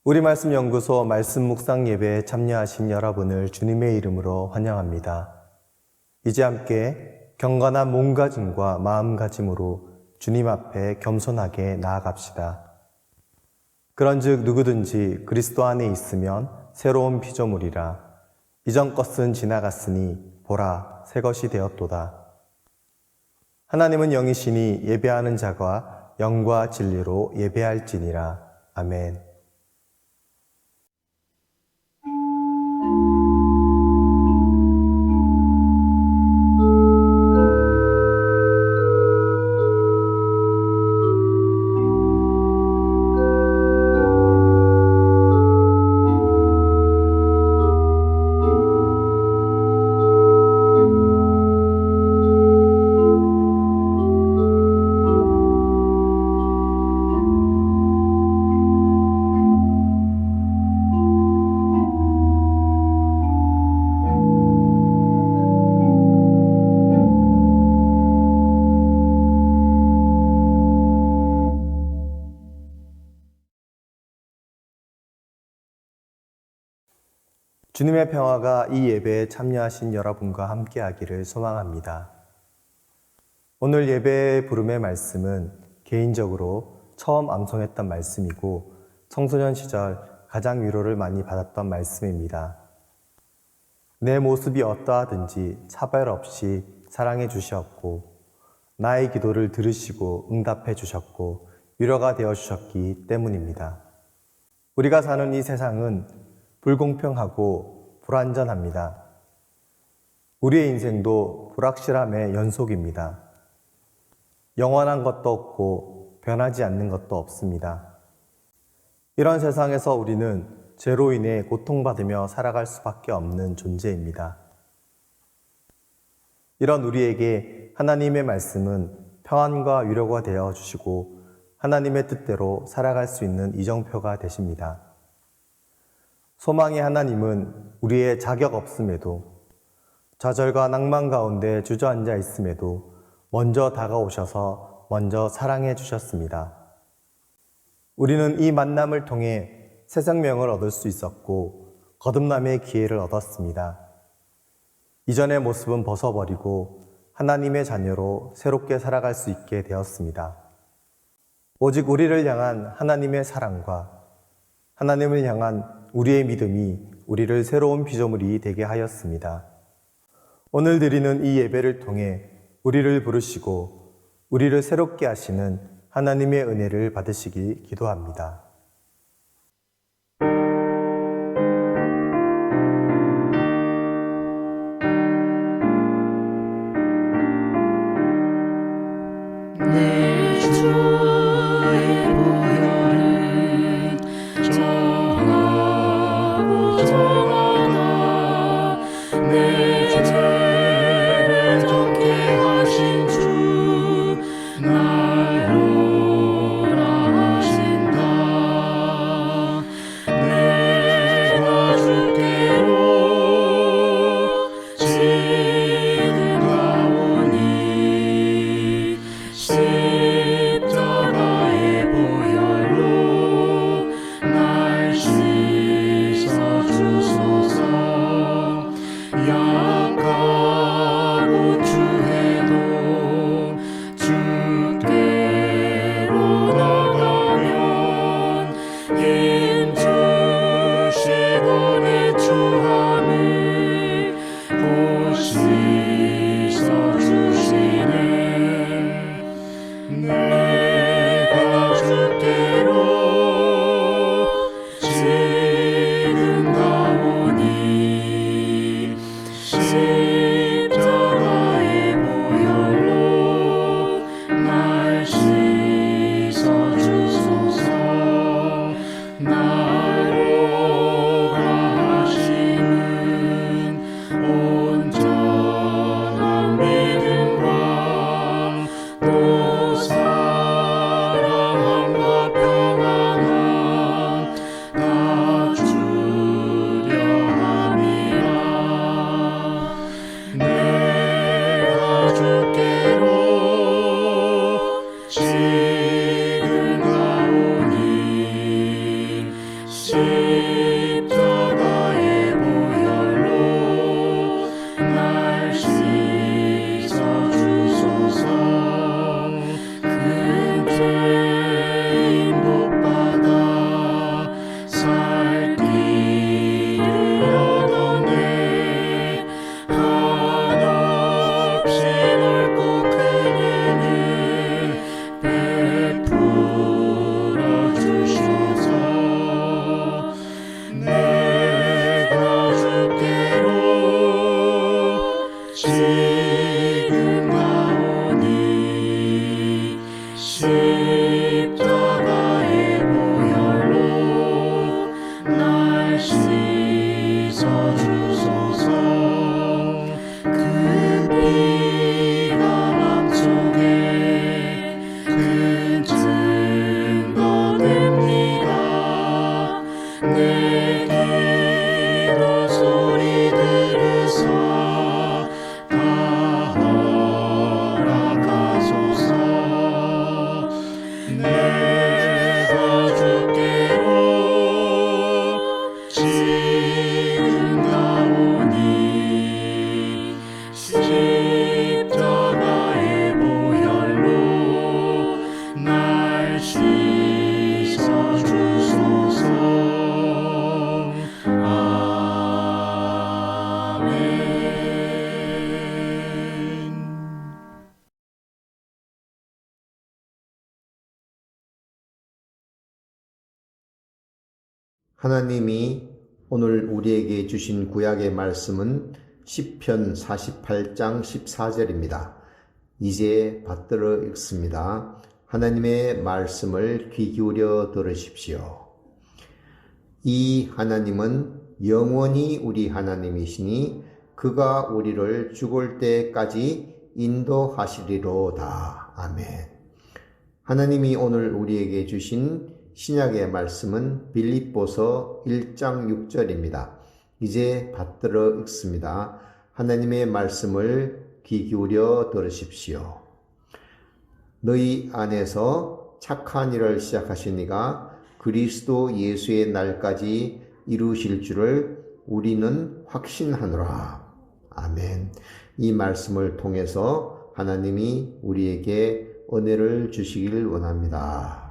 우리 말씀 연구소 말씀 묵상 예배에 참여하신 여러분을 주님의 이름으로 환영합니다. 이제 함께 경건한 몸가짐과 마음가짐으로 주님 앞에 겸손하게 나아갑시다. 그런즉 누구든지 그리스도 안에 있으면 새로운 피조물이라. 이전 것은 지나갔으니 보라 새 것이 되었도다. 하나님은 영이시니 예배하는 자가 영과 진리로 예배할지니라. 아멘. 주님의 평화가 이 예배에 참여하신 여러분과 함께하기를 소망합니다. 오늘 예배의 부름의 말씀은 개인적으로 처음 암송했던 말씀이고 청소년 시절 가장 위로를 많이 받았던 말씀입니다. 내 모습이 어떠하든지 차별 없이 사랑해 주셨고 나의 기도를 들으시고 응답해 주셨고 위로가 되어 주셨기 때문입니다. 우리가 사는 이 세상은 불공평하고 불안전합니다. 우리의 인생도 불확실함의 연속입니다. 영원한 것도 없고 변하지 않는 것도 없습니다. 이런 세상에서 우리는 죄로 인해 고통받으며 살아갈 수밖에 없는 존재입니다. 이런 우리에게 하나님의 말씀은 평안과 위로가 되어 주시고 하나님의 뜻대로 살아갈 수 있는 이정표가 되십니다. 소망의 하나님은 우리의 자격 없음에도 좌절과 낭만 가운데 주저앉아 있음에도 먼저 다가오셔서 먼저 사랑해 주셨습니다. 우리는 이 만남을 통해 새 생명을 얻을 수 있었고 거듭남의 기회를 얻었습니다. 이전의 모습은 벗어버리고 하나님의 자녀로 새롭게 살아갈 수 있게 되었습니다. 오직 우리를 향한 하나님의 사랑과 하나님을 향한 우리의 믿음이 우리를 새로운 피조물이 되게 하였습니다. 오늘 드리는 이 예배를 통해 우리를 부르시고 우리를 새롭게 하시는 하나님의 은혜를 받으시길 기도합니다. 내 주의 보혈은 정하고 정하다. 내 죄를 덮게 하신 주 날 오라 하신다. 하나님이 오늘 우리에게 주신 구약의 말씀은 시편 48장 14절입니다. 이제 받들어 읽습니다. 하나님의 말씀을 귀 기울여 들으십시오. 이 하나님은 영원히 우리 하나님이시니 그가 우리를 죽을 때까지 인도하시리로다. 아멘. 하나님이 오늘 우리에게 주신 신약의 말씀은 빌립보서 1장 6절입니다. 이제 받들어 읽습니다. 하나님의 말씀을 귀 기울여 들으십시오. 너희 안에서 착한 일을 시작하신 이가 그리스도 예수의 날까지 이루실 줄을 우리는 확신하노라. 아멘. 이 말씀을 통해서 하나님이 우리에게 은혜를 주시길 원합니다.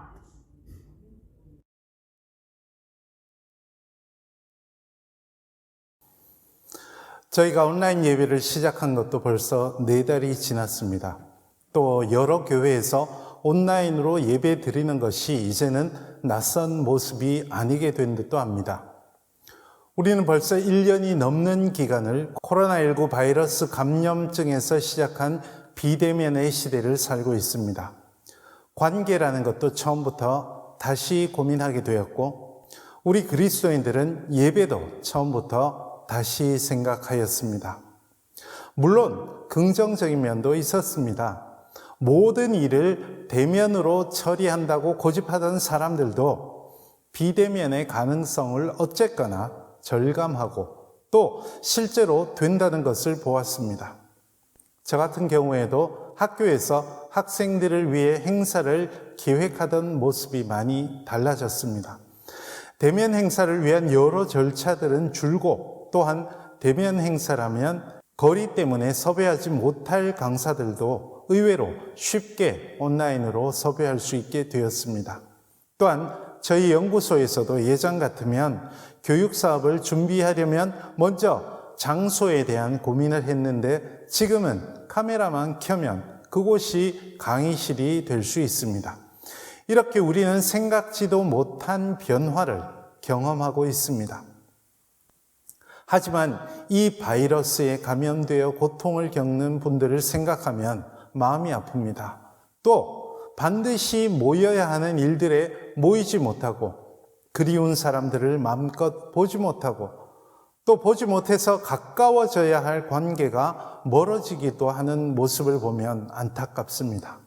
저희가 온라인 예배를 시작한 것도 벌써 4달이 지났습니다. 또 여러 교회에서 온라인으로 예배 드리는 것이 이제는 낯선 모습이 아니게 된 듯도 합니다. 우리는 벌써 1년이 넘는 기간을 코로나19 바이러스 감염증에서 시작한 비대면의 시대를 살고 있습니다. 관계라는 것도 처음부터 다시 고민하게 되었고, 우리 그리스도인들은 예배도 처음부터 다시 생각하였습니다. 물론 긍정적인 면도 있었습니다. 모든 일을 대면으로 처리한다고 고집하던 사람들도 비대면의 가능성을 어쨌거나 절감하고 또 실제로 된다는 것을 보았습니다. 저 같은 경우에도 학교에서 학생들을 위해 행사를 계획하던 모습이 많이 달라졌습니다. 대면 행사를 위한 여러 절차들은 줄고, 또한 대면 행사라면 거리 때문에 섭외하지 못할 강사들도 의외로 쉽게 온라인으로 섭외할 수 있게 되었습니다. 또한 저희 연구소에서도 예전 같으면 교육 사업을 준비하려면 먼저 장소에 대한 고민을 했는데, 지금은 카메라만 켜면 그곳이 강의실이 될 수 있습니다. 이렇게 우리는 생각지도 못한 변화를 경험하고 있습니다. 하지만 이 바이러스에 감염되어 고통을 겪는 분들을 생각하면 마음이 아픕니다. 또 반드시 모여야 하는 일들에 모이지 못하고, 그리운 사람들을 마음껏 보지 못하고, 또 보지 못해서 가까워져야 할 관계가 멀어지기도 하는 모습을 보면 안타깝습니다.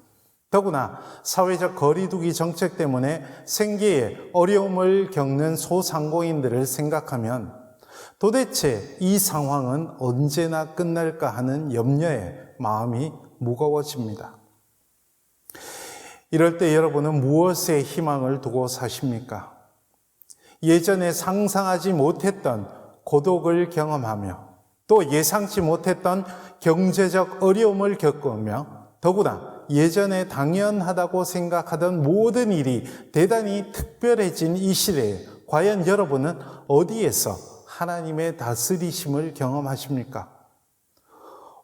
더구나 사회적 거리두기 정책 때문에 생계에 어려움을 겪는 소상공인들을 생각하면 도대체 이 상황은 언제나 끝날까 하는 염려에 마음이 무거워집니다. 이럴 때 여러분은 무엇에 희망을 두고 사십니까? 예전에 상상하지 못했던 고독을 경험하며, 또 예상치 못했던 경제적 어려움을 겪으며, 더구나 예전에 당연하다고 생각하던 모든 일이 대단히 특별해진 이 시대에 과연 여러분은 어디에서 하나님의 다스리심을 경험하십니까?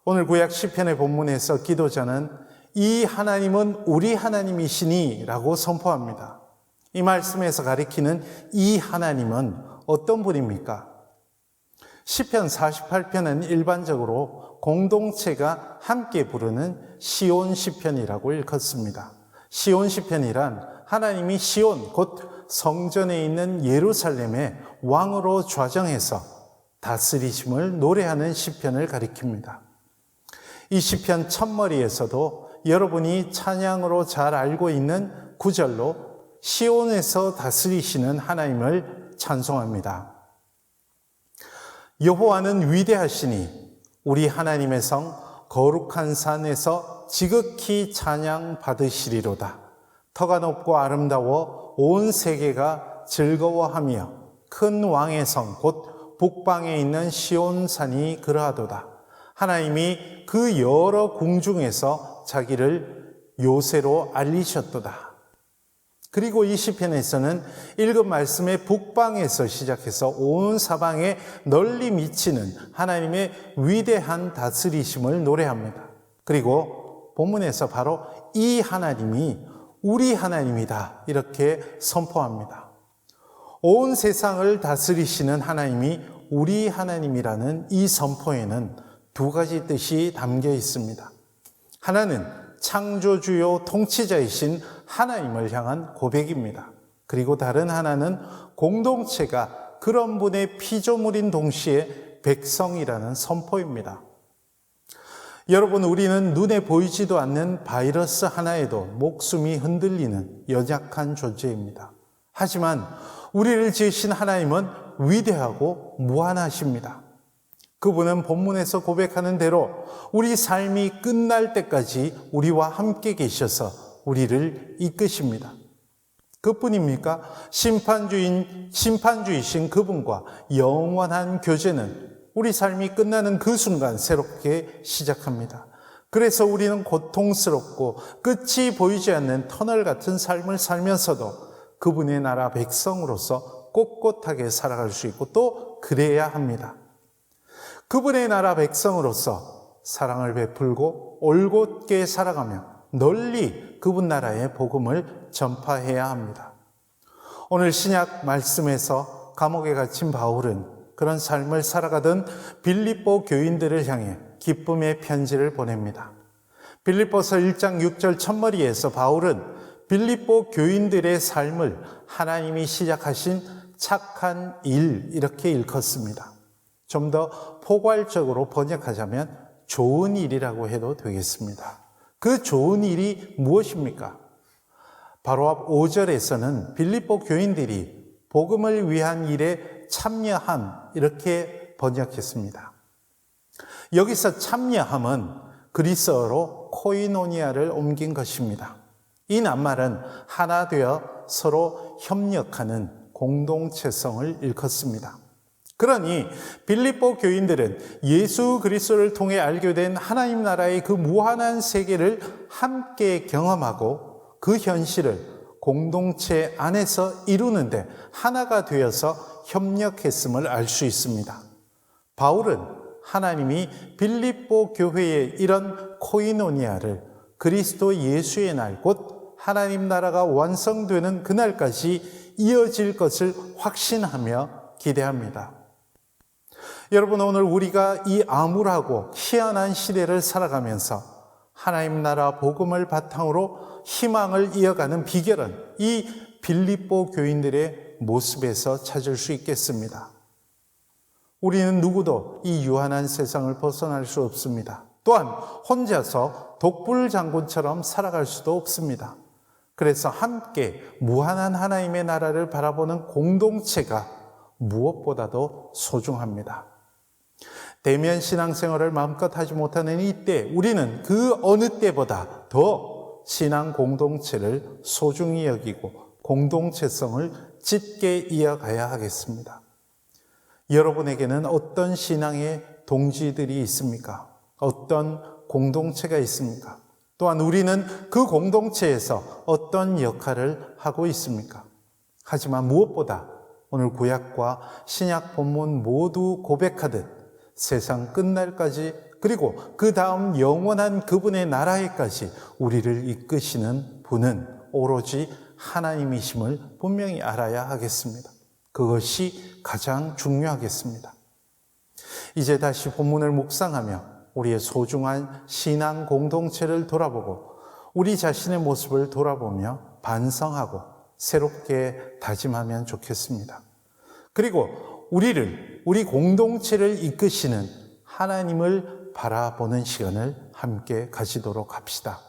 오늘 구약 시편의 본문에서 기도자는 이 하나님은 우리 하나님이시니 라고 선포합니다. 이 말씀에서 가리키는 이 하나님은 어떤 분입니까? 시편 48편은 일반적으로 공동체가 함께 부르는 시온 시편이라고 일컫습니다. 시온 시편이란 하나님이 시온, 곧 성전에 있는 예루살렘의 왕으로 좌정해서 다스리심을 노래하는 시편을 가리킵니다. 이 시편 첫머리에서도 여러분이 찬양으로 잘 알고 있는 구절로 시온에서 다스리시는 하나님을 찬송합니다. 여호와는 위대하시니 우리 하나님의 성 거룩한 산에서 지극히 찬양 받으시리로다. 터가 높고 아름다워 온 세계가 즐거워하며 큰 왕의 성 곧 북방에 있는 시온산이 그러하도다. 하나님이 그 여러 궁중에서 자기를 요새로 알리셨도다. 그리고 이 시편에서는 읽은 말씀의 북방에서 시작해서 온 사방에 널리 미치는 하나님의 위대한 다스리심을 노래합니다. 그리고 본문에서 바로 이 하나님이 우리 하나님이다 이렇게 선포합니다. 온 세상을 다스리시는 하나님이 우리 하나님이라는 이 선포에는 두 가지 뜻이 담겨 있습니다. 하나는 창조주요 통치자이신 하나님을 향한 고백입니다. 그리고 다른 하나는 공동체가 그런 분의 피조물인 동시에 백성이라는 선포입니다. 여러분, 우리는 눈에 보이지도 않는 바이러스 하나에도 목숨이 흔들리는 연약한 존재입니다. 하지만 우리를 지으신 하나님은 위대하고 무한하십니다. 그분은 본문에서 고백하는 대로 우리 삶이 끝날 때까지 우리와 함께 계셔서 우리를 이끄십니다. 그뿐입니까? 심판주이신 그분과 영원한 교제는 우리 삶이 끝나는 그 순간 새롭게 시작합니다. 그래서 우리는 고통스럽고 끝이 보이지 않는 터널 같은 삶을 살면서도 그분의 나라 백성으로서 꼿꼿하게 살아갈 수 있고 또 그래야 합니다. 그분의 나라 백성으로서 사랑을 베풀고 올곧게 살아가며 널리 그분 나라의 복음을 전파해야 합니다. 오늘 신약 말씀에서 감옥에 갇힌 바울은 그런 삶을 살아가던 빌립보 교인들을 향해 기쁨의 편지를 보냅니다. 빌립보서 1장 6절 첫머리에서 바울은 빌립보 교인들의 삶을 하나님이 시작하신 착한 일 이렇게 일컫습니다. 좀 더 포괄적으로 번역하자면 좋은 일이라고 해도 되겠습니다. 그 좋은 일이 무엇입니까? 바로 앞 5절에서는 빌립보 교인들이 복음을 위한 일에 참여함 이렇게 번역했습니다. 여기서 참여함은 그리스어로 코이노니아를 옮긴 것입니다. 이 낱말은 하나 되어 서로 협력하는 공동체성을 일컫습니다. 그러니 빌립보 교인들은 예수 그리스도를 통해 알게 된 하나님 나라의 그 무한한 세계를 함께 경험하고 그 현실을 공동체 안에서 이루는데 하나가 되어서 협력했음을 알 수 있습니다. 바울은 하나님이 빌립보 교회의 이런 코이노니아를 그리스도 예수의 날, 곧 하나님 나라가 완성되는 그날까지 이어질 것을 확신하며 기대합니다. 여러분, 오늘 우리가 이 암울하고 희한한 시대를 살아가면서 하나님 나라 복음을 바탕으로 희망을 이어가는 비결은 이 빌립보 교인들의 모습에서 찾을 수 있겠습니다. 우리는 누구도 이 유한한 세상을 벗어날 수 없습니다. 또한 혼자서 독불장군처럼 살아갈 수도 없습니다. 그래서 함께 무한한 하나님의 나라를 바라보는 공동체가 무엇보다도 소중합니다. 대면 신앙생활을 마음껏 하지 못하는 이때 우리는 그 어느 때보다 더 신앙 공동체를 소중히 여기고 공동체성을 짙게 이어가야 하겠습니다. 여러분에게는 어떤 신앙의 동지들이 있습니까? 어떤 공동체가 있습니까? 또한 우리는 그 공동체에서 어떤 역할을 하고 있습니까? 하지만 무엇보다 오늘 구약과 신약 본문 모두 고백하듯 세상 끝날까지 그리고 그 다음 영원한 그분의 나라에까지 우리를 이끄시는 분은 오로지 하나님이심을 분명히 알아야 하겠습니다. 그것이 가장 중요하겠습니다. 이제 다시 본문을 묵상하며 우리의 소중한 신앙 공동체를 돌아보고 우리 자신의 모습을 돌아보며 반성하고 새롭게 다짐하면 좋겠습니다. 그리고 우리 공동체를 이끄시는 하나님을 바라보는 시간을 함께 가지도록 합시다.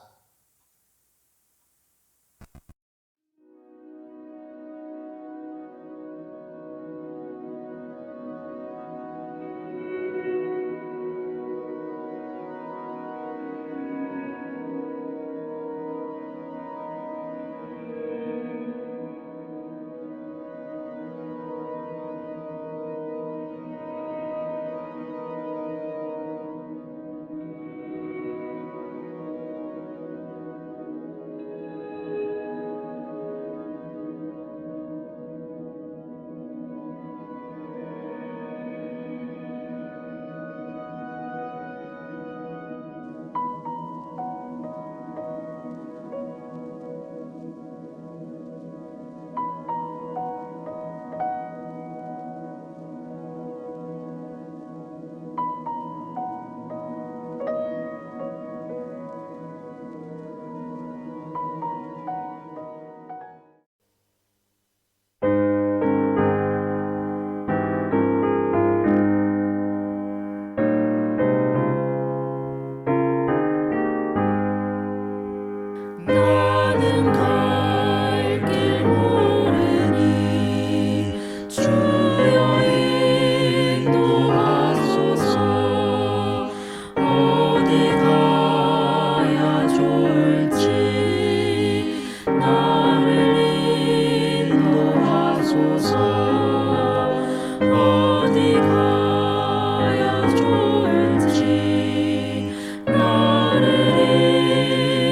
인도하소서. 어디 가야 좋을지 나를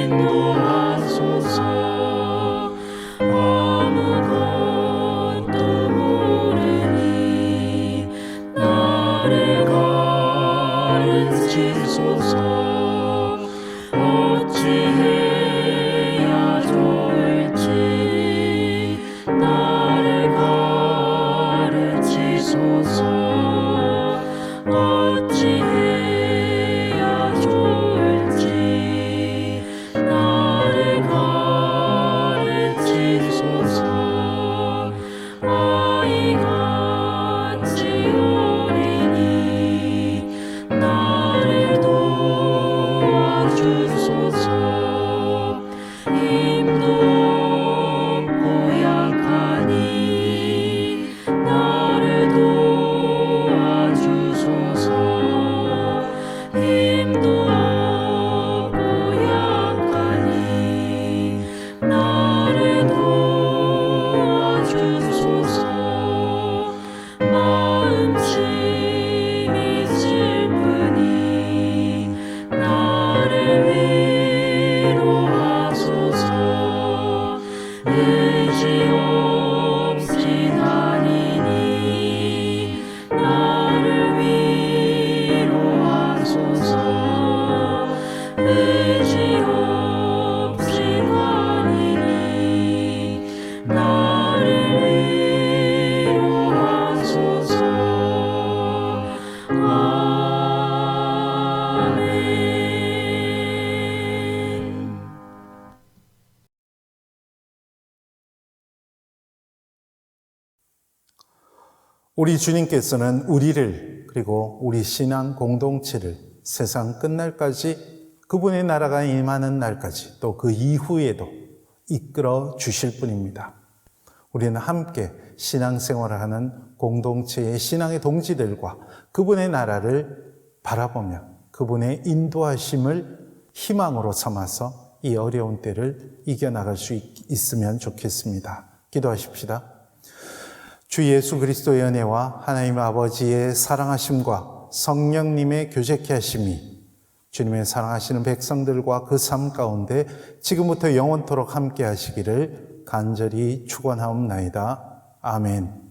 인도하소서. 아무것도 모르니 나를 가르치소서. 어찌해야 좋을지 나를 가르치소서. 어찌해야 좋을지 나를 가르치소서. 아이같이 어리니 나를 도와주소서. 힘도 없고 약하니 나를 도와주소서. 힘도 없고 약하니 나를 도와주소서. 마음심이 슬프니 나를 위로하소서. 의지 없이 다니니 나를 위로하소서. 의지 없이 다니니 나를 위로하소서. 아멘. 우리 주님께서는 우리를 그리고 우리 신앙 공동체를 세상 끝날까지 그분의 나라가 임하는 날까지 또 그 이후에도 이끌어 주실 분입니다. 우리는 함께 신앙생활을 하는 공동체의 신앙의 동지들과 그분의 나라를 바라보며 그분의 인도하심을 희망으로 삼아서 이 어려운 때를 이겨나갈 수 있으면 좋겠습니다. 기도하십시다. 주 예수 그리스도의 은혜와 하나님 아버지의 사랑하심과 성령님의 교제케 하심이 주님의 사랑하시는 백성들과 그 삶 가운데 지금부터 영원토록 함께 하시기를 간절히 축원하옵나이다. 아멘.